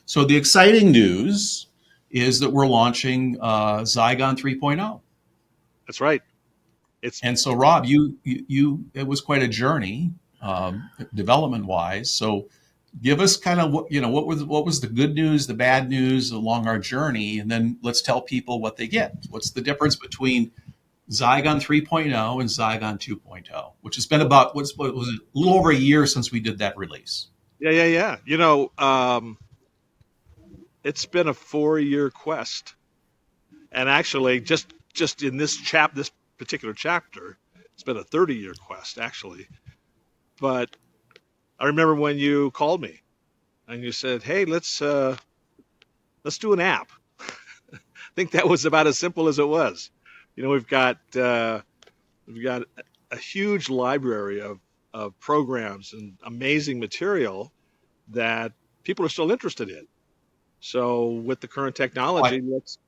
So the exciting news is that we're launching Zygon 3.0. That's right. It's And so, Rob, you it was quite a journey, development wise. So, give us kind of what was the good news, the bad news along our journey, and then let's tell people what they get. What's the difference between Zygon 3.0 and Zygon 2.0, which has been about what was it, a little over a year since we did that release. yeah. It's been a 4-year quest, and actually, just in this particular chapter, it's been a 30-year quest actually. But I remember when you called me and you said, "Hey, let's do an app." I think that was about as simple as it was. We've got a huge library of programs and amazing material that people are still interested in. So with the current technology, Right. let's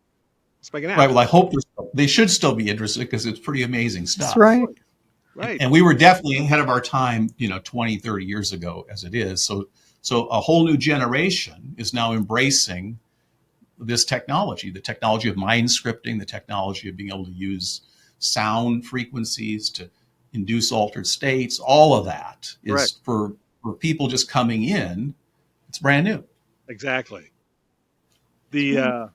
make an Right. app. Well, I hope they should still be interested because it's pretty amazing That's stuff. right. Right. Right. And we were definitely ahead of our time, 20, 30 years ago as it is. So a whole new generation is now embracing this technology, the technology of mind scripting, the technology of being able to use sound frequencies to induce altered states. All of that Correct. is for people just coming in. It's brand new. Exactly. The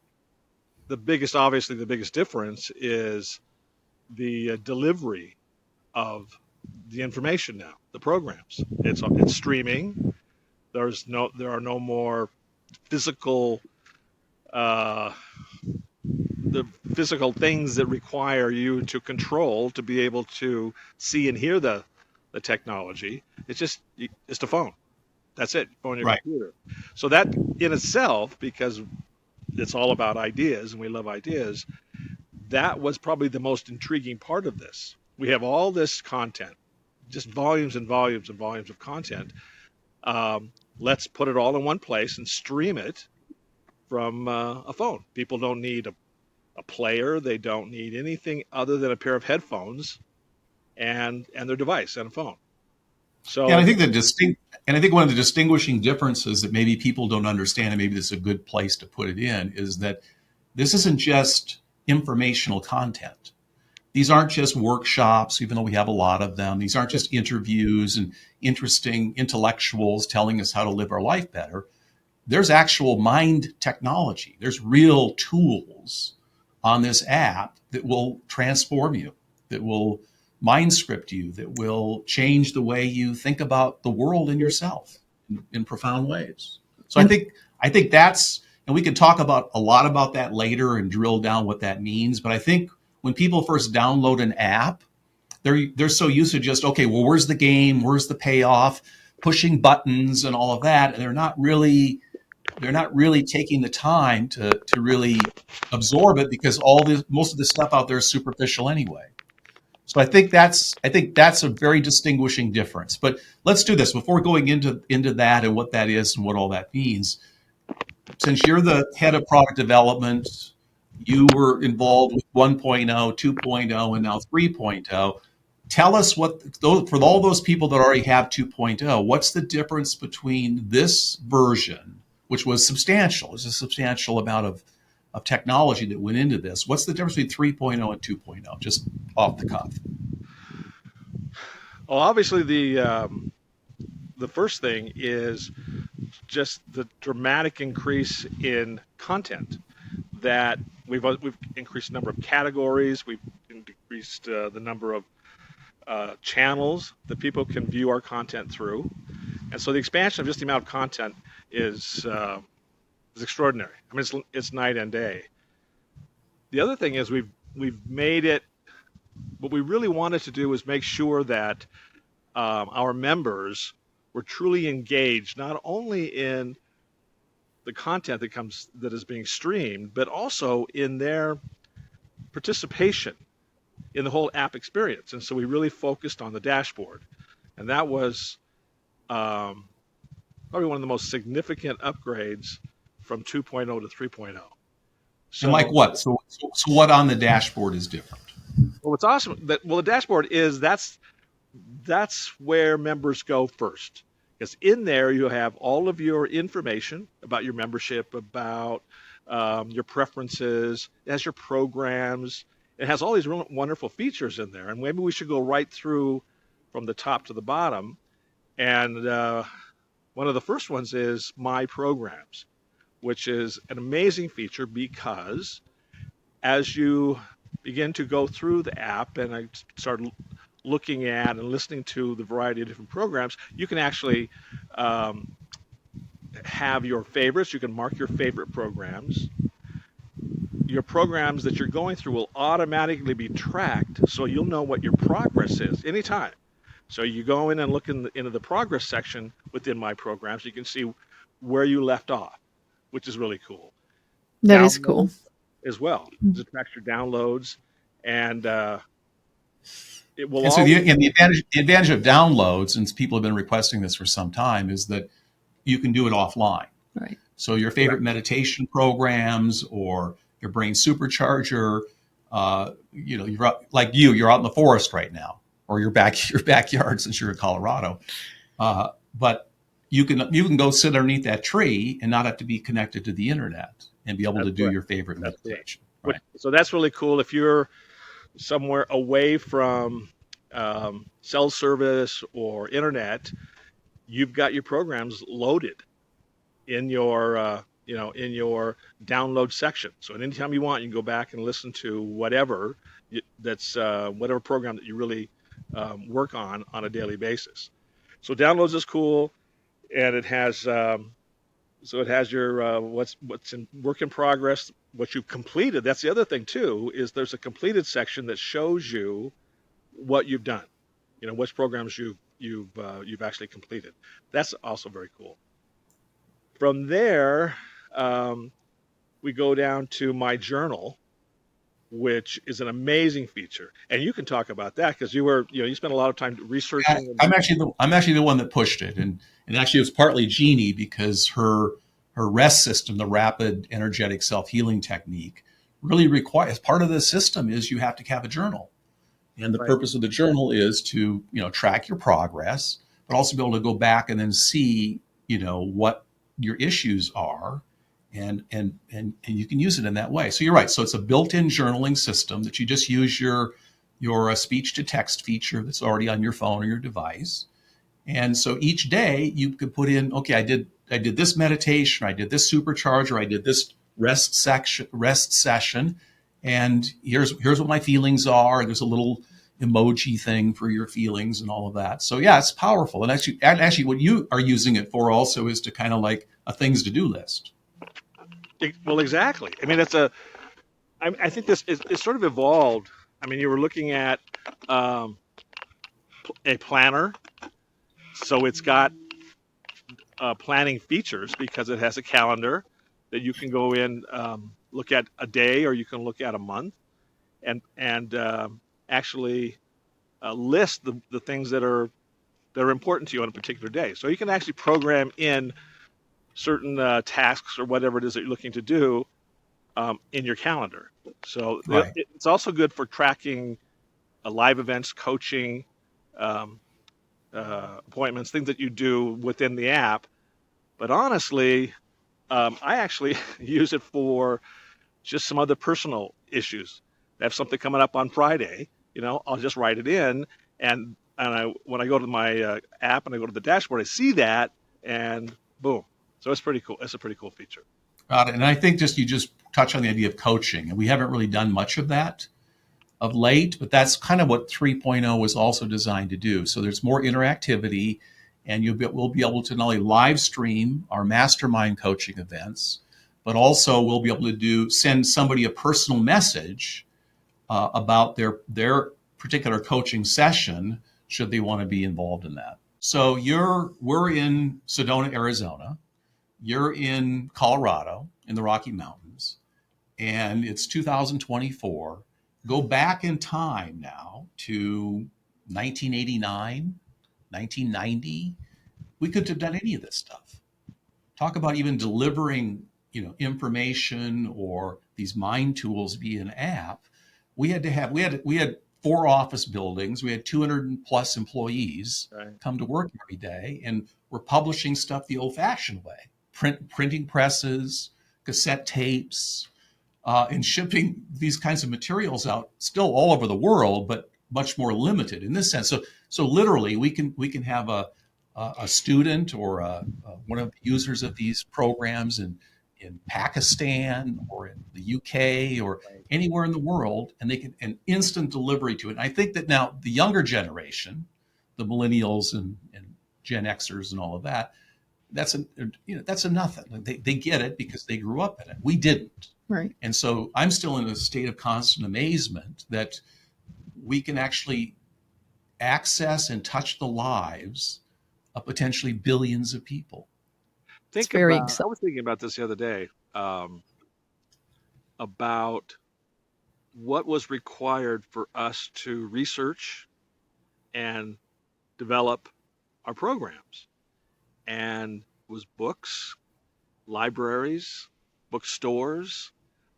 biggest difference is the delivery of the information now, the programs. It's streaming. There are no more physical uh, the physical things that require you to control to be able to see and hear the technology. It's the phone. That's it. Phone, your Right. computer. So that in itself, because it's all about ideas and we love ideas, that was probably the most intriguing part of this. We have all this content, just volumes and volumes and volumes of content. Let's put it all in one place and stream it from a phone. People don't need a player. They don't need anything other than a pair of headphones and their device and a phone. Yeah, and So I think one of the distinguishing differences that maybe people don't understand, and maybe this is a good place to put it in, is that this isn't just informational content. These aren't just workshops, even though we have a lot of them. These aren't just interviews and interesting intellectuals telling us how to live our life better. There's actual mind technology. There's real tools on this app that will transform you, that will mind script you, that will change the way you think about the world and yourself in profound ways. So I And think I think that's, and we can talk about a lot about that later and drill down what that means. But I think when people first download an app, they're so used to just, okay, well, where's the game, where's the payoff, pushing buttons and all of that, and they're not really taking the time to really absorb it because most of the stuff out there is superficial anyway. So I think that's a very distinguishing difference. But let's do this before going into that and what that is and what all that means. Since you're the head of product development, you were involved with 1.0, 2.0, and now 3.0. Tell us for all those people that already have 2.0, what's the difference between this version, which was substantial? There's a substantial amount of technology that went into this. What's the difference between 3.0 and 2.0, just off the cuff? well, obviously the first thing is just the dramatic increase in content that we've increased the number of categories, we've increased the number of channels that people can view our content through, and so the expansion of just the amount of content is extraordinary. I mean, it's night and day. The other thing is we've made it. What we really wanted to do was make sure that our members were truly engaged, not only in the content that is being streamed, but also in their participation in the whole app experience. And so we really focused on the dashboard, and that was probably one of the most significant upgrades from 2.0 to 3.0. And like So, what? So what on the dashboard is different? well, what's awesome the dashboard is that's where members go first. Because in there you have all of your information about your membership, about your preferences. It has your programs. It has all these real wonderful features in there. And maybe we should go right through from the top to the bottom. And one of the first ones is My Programs, which is an amazing feature because as you begin to go through the app and I start looking at and listening to the variety of different programs, you can actually um, have your favorites. You can mark your favorite programs. Your programs that you're going through will automatically be tracked, so you'll know what your progress is anytime. So you go in and look into the progress section within My Programs. You can see where you left off, which is really cool. That is cool. Download as well. It tracks your downloads, and it will And so always. the advantage of downloads, and people have been requesting this for some time, is that you can do it offline. Right. So your favorite Correct. meditation programs or your brain supercharger, you're out, like you're out in the forest right now, or your backyard since you're in Colorado. But you can go sit underneath that tree and not have to be connected to the internet and be able That's to do correct. your favorite That's correct. meditation. Right. So that's really cool. If you're somewhere away from cell service or internet, you've got your programs loaded in your in your download section. So at any time you want, you can go back and listen to whatever that's whatever program that you really work on a daily basis. So downloads is cool, and it has so it has your what's in work in progress, what you've completed. That's the other thing too, is there's a completed section that shows you what you've done. You know, which programs you've actually completed. That's also very cool. From there, we go down to My Journal, which is an amazing feature, and you can talk about that because you spent a lot of time researching. I'm actually the one that pushed it, and actually it was partly Jeanne because her rest system, the rapid energetic self healing technique, really requires part of the system is you have to have a journal, and the Right. purpose of the journal is to track your progress, but also be able to go back and then see what your issues are. And you can use it in that way. So you're right. So it's a built-in journaling system that you just use your speech to text feature that's already on your phone or your device. And so each day you could put in, okay, I did this meditation, I did this supercharger, I did this rest session, and here's what my feelings are. There's a little emoji thing for your feelings and all of that. So yeah, it's powerful. And actually what you are using it for also is to kind of like a things to do list. Well, exactly. I mean, I think it's sort of evolved. I mean, you were looking at a planner, so it's got planning features because it has a calendar that you can go in, look at a day, or you can look at a month, and actually list the things that are important to you on a particular day. So you can actually program in certain tasks or whatever it is that you're looking to do in your calendar. So Right. it's also good for tracking live events, coaching, um, appointments, things that you do within the app. But honestly, I actually use it for just some other personal issues. I have something coming up on Friday, I'll just write it in, and when I go to my app and I go to the dashboard, I see that, and boom. So it's pretty cool. It's a pretty cool feature. Got it. And I think you just touch on the idea of coaching, and we haven't really done much of that of late, but that's kind of what 3.0 was also designed to do. So there's more interactivity, and we'll be able to not only live stream our mastermind coaching events, but also we'll be able to send somebody a personal message about their particular coaching session, should they want to be involved in that. So we're in Sedona, Arizona. You're in Colorado in the Rocky Mountains, and it's 2024. Go back in time now to 1989, 1990. We couldn't have done any of this stuff. Talk about even delivering, information or these mind tools via an app. We had 4 office buildings. We had 200 plus employees Right. come to work every day, and we're publishing stuff the old-fashioned way: printing presses, cassette tapes, and shipping these kinds of materials out still all over the world, but much more limited in this sense. So literally, we can have a student or one of the users of these programs in Pakistan or in the UK or Right. anywhere in the world, and they can an instant delivery to it. And I think that now the younger generation, the millennials and Gen Xers and all of that, that's a that's a nothing. They get it because they grew up in it. We didn't. Right. And so I'm still in a state of constant amazement that we can actually access and touch the lives of potentially billions of people. It's very I exciting. was thinking about this the other day, about what was required for us to research and develop our programs. And it was books, libraries, bookstores,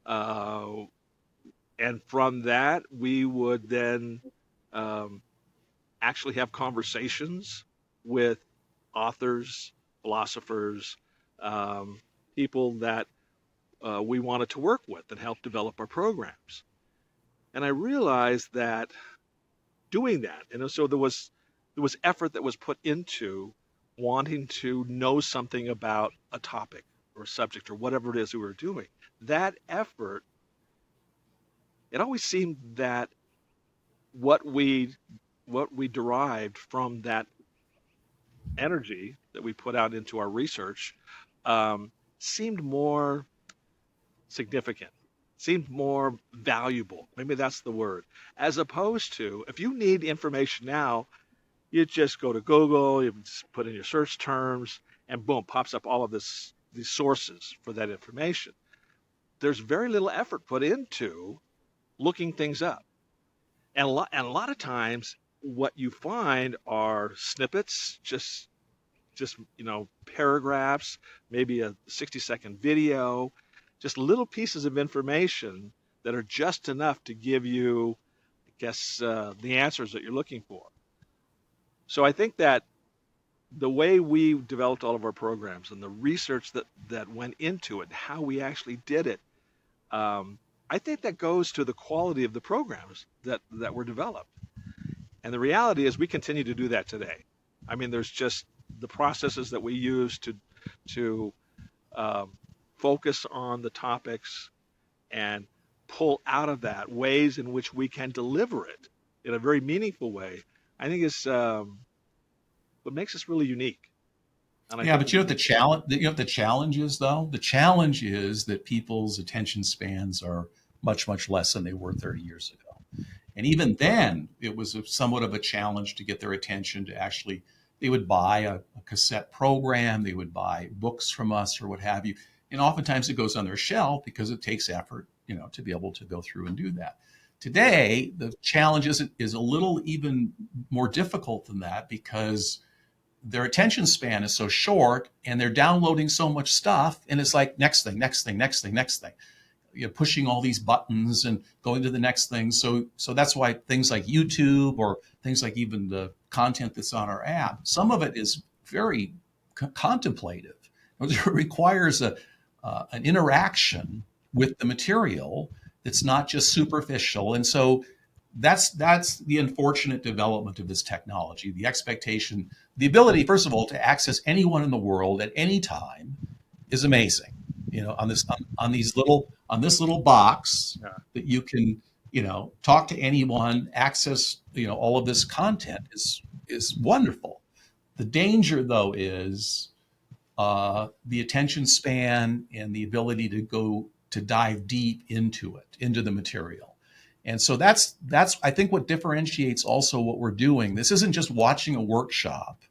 uh, and from that we would then um, actually have conversations with authors, philosophers, um, people that we wanted to work with and help develop our programs. And I realized that doing that, and so there was effort that was put into wanting to know something about a topic or a subject or whatever it is we were doing. That effort, it always seemed that what we what we derived from that energy that we put out into our research um, seemed more significant, seemed more valuable. Maybe that's the word. As opposed to, if you need information now, you just go to Google, you just put in your search terms, and boom, pops up all of these sources for that information. There's very little effort put into looking things up. And a lot of times what you find are snippets, just paragraphs, maybe a 60-second video, just little pieces of information that are just enough to give you, I guess, the answers that you're looking for. So I think that the way we developed all of our programs and the research that went into it, how we actually did it, um, I think that goes to the quality of the programs that were developed. And the reality is we continue to do that today. I mean, there's just the processes that we use to um, focus on the topics and pull out of that ways in which we can deliver it in a very meaningful way. I think is what makes us really unique. And I Yeah, think but you know what the challenge. You know what the challenge is, though. The challenge is that people's attention spans are much less than they were 30 years ago. And even then, it was somewhat of a challenge to get their attention to actually. They would buy a cassette program. They would buy books from us or what have you. And oftentimes it goes on their shelf because it takes effort, to be able to go through and do that. Today, the challenge is a little even more difficult than that because their attention span is so short and they're downloading so much stuff, and it's like next thing, next thing, next thing, next thing. You're pushing all these buttons and going to the next thing. So that's why things like YouTube or things like even the content that's on our app, some of it is very contemplative. It requires an interaction with the material that's not just superficial. And so that's the unfortunate development of this technology. The expectation, the ability, first of all, to access anyone in the world at any time is amazing. On this little box yeah, that you can, talk to anyone, access, all of this content is wonderful. The danger, though, is the attention span and the ability to dive deep into it, into the material. And so that's I think what differentiates also what we're doing. This isn't just watching a workshop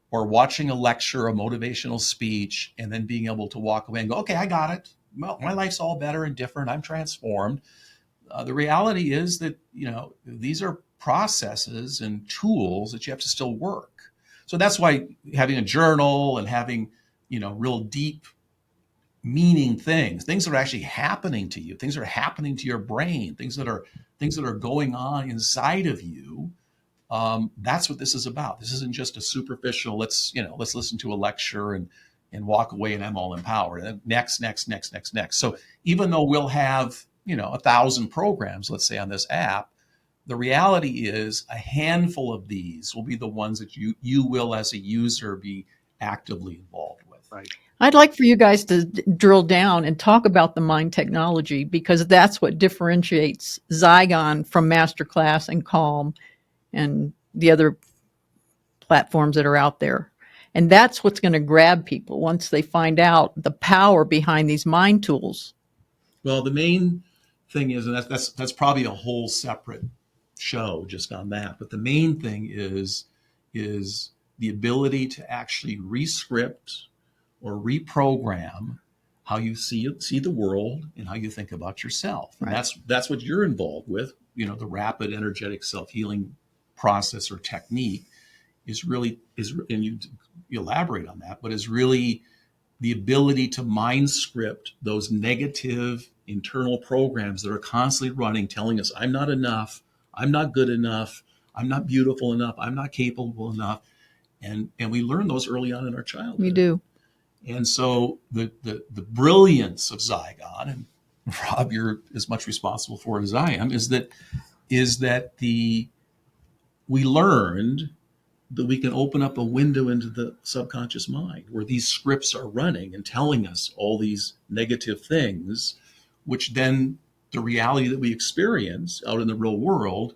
or watching a lecture, a motivational speech, and then being able to walk away and go, okay, I got it. Well, my life's all better and different. I'm transformed. The reality is that, these are processes and tools that you have to still work. So that's why having a journal and having, real deep meaning things that are actually happening to you, things that are happening to your brain, things that are going on inside of you. That's what this is about. This isn't just a superficial, let's listen to a lecture and walk away and I'm all empowered. And next. So even though we'll have, 1,000 programs, let's say on this app, the reality is a handful of these will be the ones that you will as a user be actively involved with. Right. I'd like for you guys to drill down and talk about the mind technology, because that's what differentiates Zygon from Masterclass and Calm and the other platforms that are out there. And that's what's going to grab people once they find out the power behind these mind tools. Well, the main thing is, and that's probably a whole separate show just on that, but the main thing is the ability to actually rescript or reprogram how you see the world and how you think about yourself. Right. And that's what you're involved with. The rapid energetic self-healing process or technique is and you elaborate on that, but is really the ability to mind script those negative internal programs that are constantly running, telling us I'm not enough, I'm not good enough, I'm not beautiful enough, I'm not capable enough. And we learn those early on in our childhood. We do. And so the brilliance of Zygon, and Rob, you're as much responsible for it as I am, is that we learned that we can open up a window into the subconscious mind where these scripts are running and telling us all these negative things, which then the reality that we experience out in the real world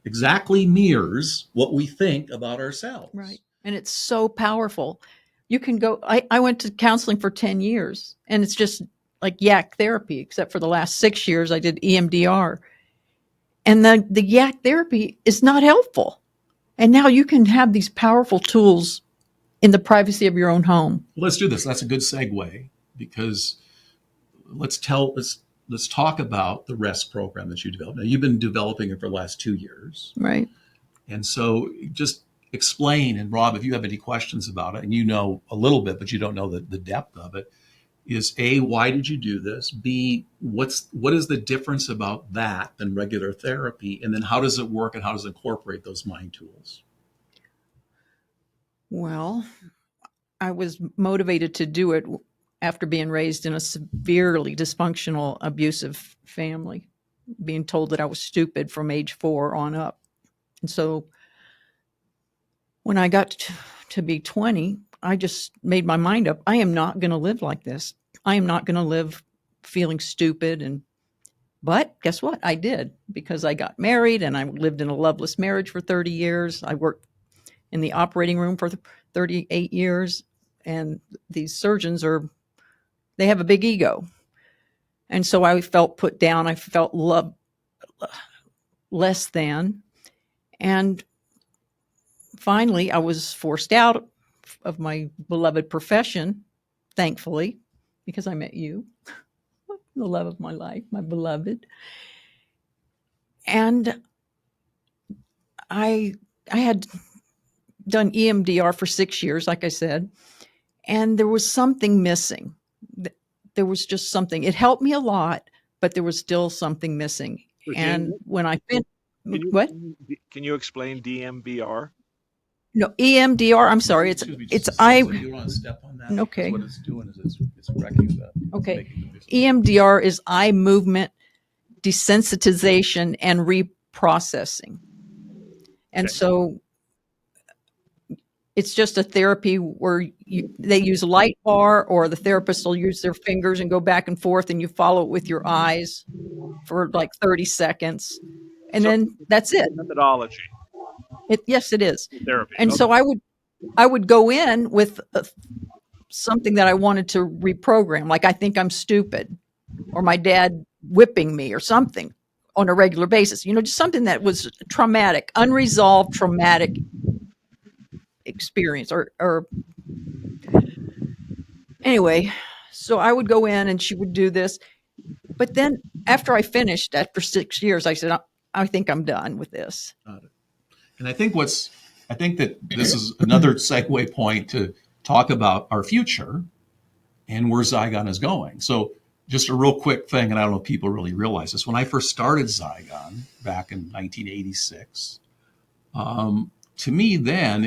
exactly mirrors what we think about ourselves. Right. And it's so powerful. You can go, I went to counseling for 10 years, and it's just like yak therapy, except for the last 6 years I did EMDR. And the yak therapy is not helpful. And now you can have these powerful tools in the privacy of your own home. Well, let's do this. That's a good segue, because let's talk about the REST program that you developed. Now, you've been developing it for the last 2 years. Right. And so just explain, and Rob, if you have any questions about it, and you know a little bit, but you don't know the depth of it, is A, why did you do this? B, what is the difference about that than regular therapy? And then how does it work, and how does it incorporate those mind tools? Well, I was motivated to do it after being raised in a severely dysfunctional, abusive family, being told that I was stupid from age 4 on up. And so when I got to be 20, I just made my mind up. I am not going to live like this. I am not going to live feeling stupid. But guess what? I did, because I got married and I lived in a loveless marriage for 30 years. I worked in the operating room for 38 years. And these surgeons they have a big ego. And so I felt put down. I felt loved less than. And finally, I was forced out of my beloved profession, thankfully, because I met you, the love of my life, my beloved. And I had done EMDR for 6 years, like I said, and there was something missing. There was just something. It helped me a lot, but there was still something missing. And when I finished, what? Can you explain DMBR? No, EMDR. I'm sorry. It's you want to step on that? Okay. What it's doing is it's wrecking that. Okay. EMDR is eye movement desensitization and reprocessing. And so it's just a therapy where they use a light bar, or the therapist will use their fingers and go back and forth, and you follow it with your eyes for like 30 seconds. And then that's it. Methodology. Yes, it is. Therapy. And so I would go in with something that I wanted to reprogram, like I think I'm stupid, or my dad whipping me or something on a regular basis, just something that was traumatic, unresolved traumatic experience or anyway. So I would go in and she would do this. But then after I finished, after 6 years, I said, I think I'm done with this. And I think that this is another segue point to talk about our future, and where Zygon is going. So just a real quick thing, and I don't know if people really realize this. When I first started Zygon back in 1986, to me then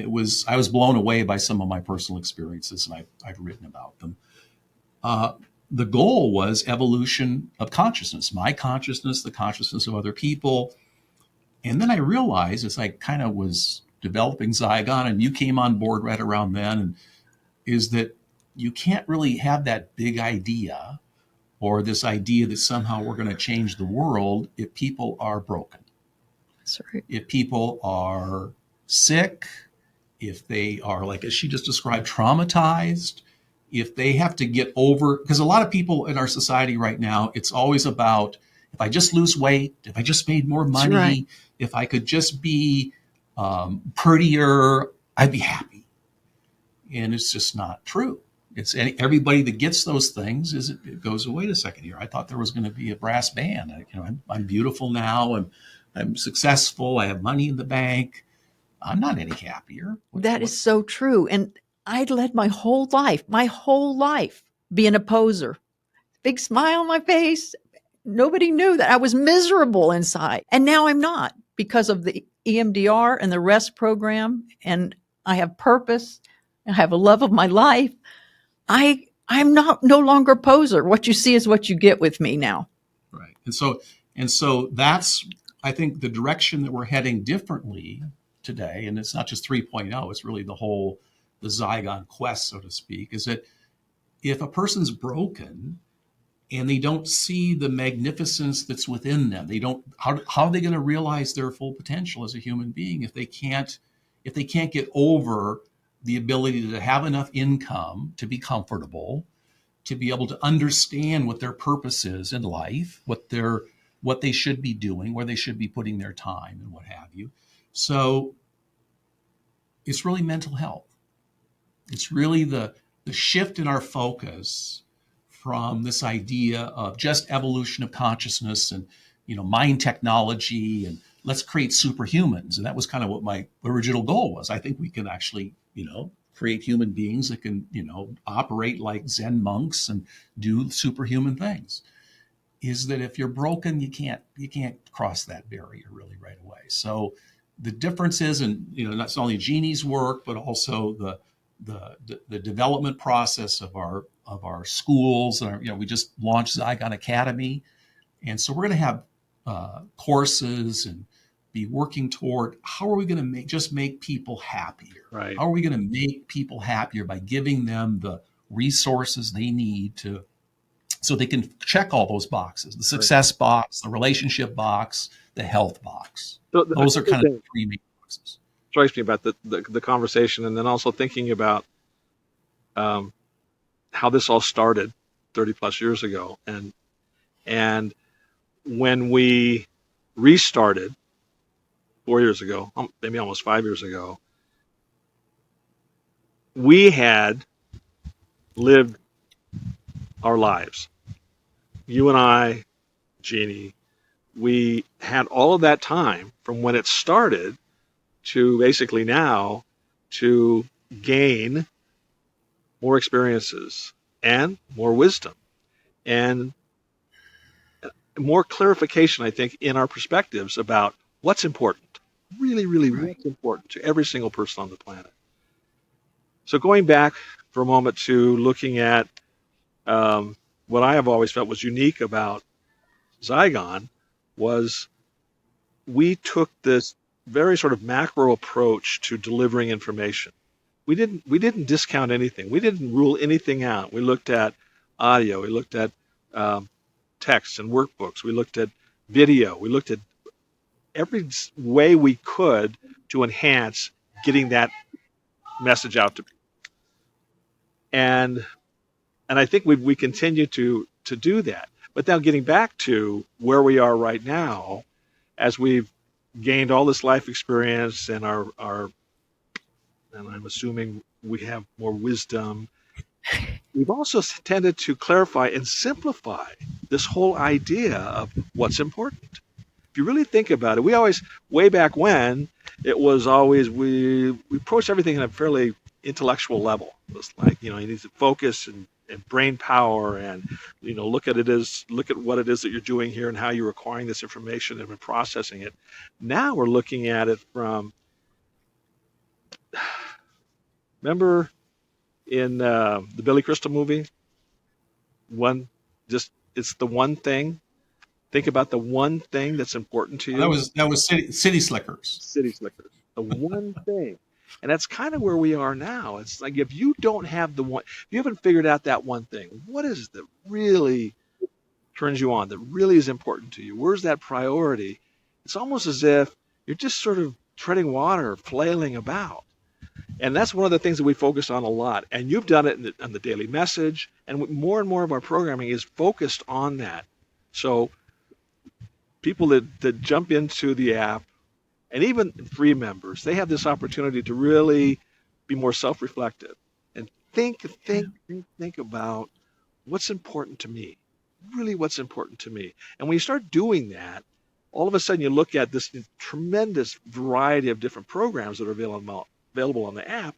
I was blown away by some of my personal experiences, and I've written about them. The goal was evolution of consciousness, my consciousness, the consciousness of other people. And then I realized as I kind of was developing Zygon, and you came on board right around then, and is that you can't really have that big idea or this idea that somehow we're going to change the world if people are broken. That's right. If people are sick, if they are, like as she just described, traumatized, if they have to get over, because a lot of people in our society right now, it's always about, if I just lose weight, if I just made more money, right. if I could just be prettier, I'd be happy. And it's just not true. It's everybody that gets those things it goes, wait a second here. I thought there was going to be a brass band. I'm beautiful now. I'm successful. I have money in the bank. I'm not any happier. That is so true. And I'd led my whole life being a poser. Big smile on my face. Nobody knew that I was miserable inside. And now I'm not, because of the EMDR and the rest program. And I have purpose. I have a love of my life. I'm no longer a poser. What you see is what you get with me now. Right. And so that's, I think, the direction that we're heading differently today. And it's not just 3.0, it's really the Zygon quest, so to speak, is that if a person's broken and they don't see the magnificence that's within them, how are they going to realize their full potential as a human being if they can't get over the ability to have enough income to be comfortable, to be able to understand what their purpose is in life, what they should be doing, where they should be putting their time, and what have you. So it's really mental health. It's really the shift in our focus from this idea of just evolution of consciousness and mind technology and let's create superhumans. And that was kind of what my original goal was. I think we can actually create human beings that can operate like Zen monks and do superhuman things. Is that if you're broken, you can't cross that barrier really right away. So the difference is, and not only Jeanne's work, but also the development process of our schools. And we just launched Zygon Academy, and so we're going to have courses and be working toward how are we going to make people happier? Right. How are we going to make people happier by giving them the resources they need so they can check all those boxes: the success box, the relationship box, the health box. So those are kind of the three main boxes. Strikes me about the conversation, and then also thinking about how this all started 30 plus years ago, and when we restarted 4 years ago, maybe almost 5 years ago, we had lived our lives. You and I, Jeanne, we had all of that time from when it started to basically now to gain more experiences and more wisdom and more clarification, I think, in our perspectives about what's important, really, really what's important to every single person on the planet. So going back for a moment to looking at what I have always felt was unique about Zygon was we took this very sort of macro approach to delivering information. We didn't discount anything. We didn't rule anything out. We looked at audio. We looked at texts and workbooks. We looked at video. We looked at every way we could to enhance getting that message out to people. And I think we continue to do that. But now getting back to where we are right now, as we've gained all this life experience and and I'm assuming we have more wisdom, we've also tended to clarify and simplify this whole idea of what's important. If you really think about it, we always, way back when, it was always, we approached everything at a fairly intellectual level. It was like, you need to focus and brain power, and look at what it is that you're doing here and how you're acquiring this information and processing it. Now we're looking at it from, remember in the Billy Crystal movie, it's the one thing. Think about the one thing that's important to you. That was City Slickers. City Slickers. The one thing. And that's kind of where we are now. It's like if you don't have if you haven't figured out that one thing, what is it that really turns you on, that really is important to you? Where's that priority? It's almost as if you're just sort of treading water, flailing about. And that's one of the things that we focus on a lot. And you've done it on the daily message. And more of our programming is focused on that. So people that jump into the app, and even free members, they have this opportunity to really be more self-reflective and think about what's important to me, really what's important to me. And when you start doing that, all of a sudden you look at this tremendous variety of different programs that are available on the app,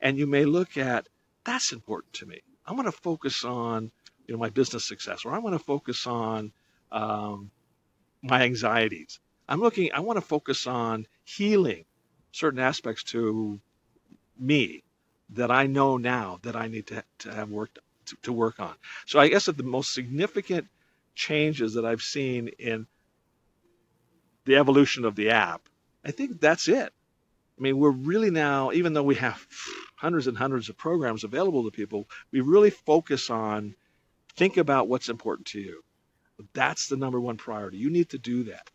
and you may look at, that's important to me. I'm going to focus on my business success, or I'm going to focus on my anxieties. I want to focus on healing certain aspects to me that I know now that I need to have to work on. So I guess that the most significant changes that I've seen in the evolution of the app, I think that's it. I mean, we're really now, even though we have hundreds and hundreds of programs available to people, we really focus on, think about what's important to you. That's the number one priority. You need to do that.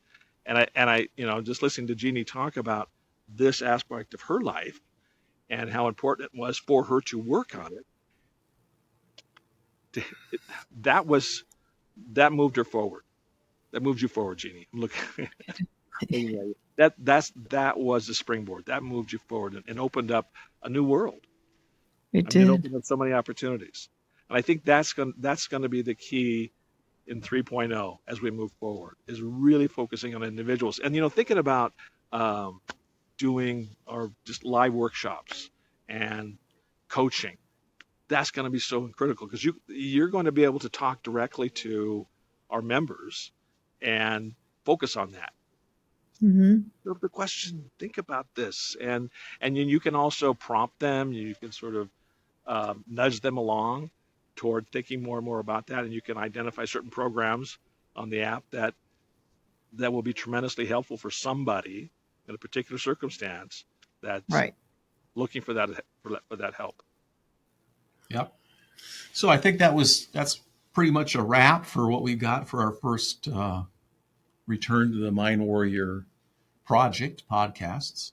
And I just listening to Jeanne talk about this aspect of her life and how important it was for her to work on it, that moved her forward. That moved you forward, Jeanne. Look, that was the springboard. That moved you forward and opened up a new world. It did. It opened up so many opportunities. And I think that's going to be the key in 3.0 as we move forward, is really focusing on individuals. And, thinking about doing our just live workshops and coaching, that's going to be so critical, because you're going to be able to talk directly to our members and focus on that. Mm-hmm. The question, think about this. And you can also prompt them. You can sort of nudge them along toward thinking more and more about that, and you can identify certain programs on the app that will be tremendously helpful for somebody in a particular circumstance that's right. looking for that help. Yep. So I think that's pretty much a wrap for what we've got for our first Return to the Mind Warrior project podcasts.